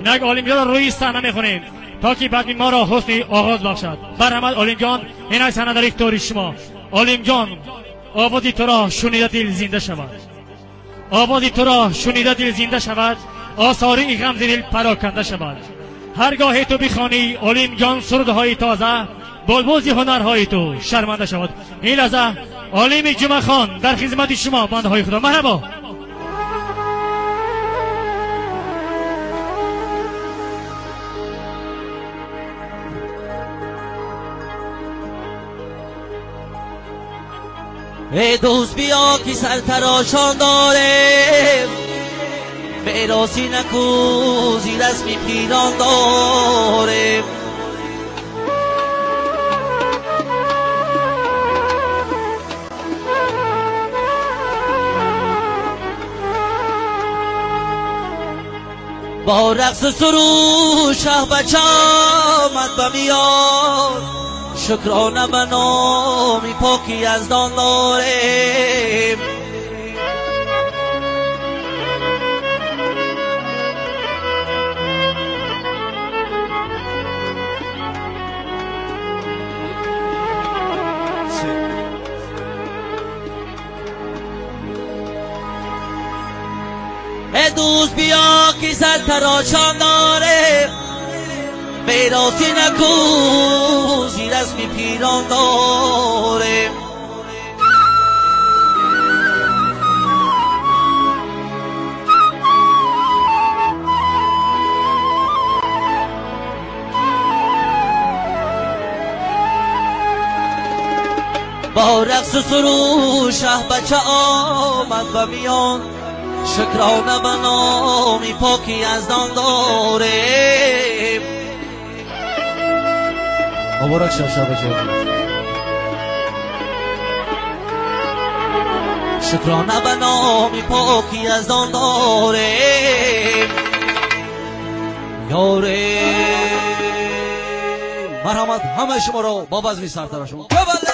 اینک عالم جان روی صحنه میخونیم تا که بعد ما را حسن آغاز بخشد. برحمد عالم جان اینک صحنه در اختیار شما. عالم جان آوازی تو را شنیده دل زنده شود، آوازی تو را شنیده دل زنده شود، آثاری غم ز دل پراکنده شود. هرگاه تو بخوانی عالم جان سرودهای تازه، بلبل ز هنرهای تو شرمنده شود. این لحظه عالم جمعه خان در خدمت شما بنده های خدا. مرحبا. ای دوست بیا که سر تراشان داره، به راسی نکو زیر اسمی پیران داره. با رقص و سرود شه بچه آمد به میان، شکرانه به نامی پاکی از دان داریم. ای دوست بیا که سر تراشان داره، میراسی نکو زیر اسمی پیران داره. با رقص و سرود شه بچه آمد به میان، شکرانه به نامی پاکی از دان داره. مبارک شه شه بچه، شکرانه به نامی پاکی از دان داره. یاره مرحمت همه شما رو با بزمی سرترشون ببله.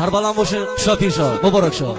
سربلند باشه. شا پیر شا مبارک شا.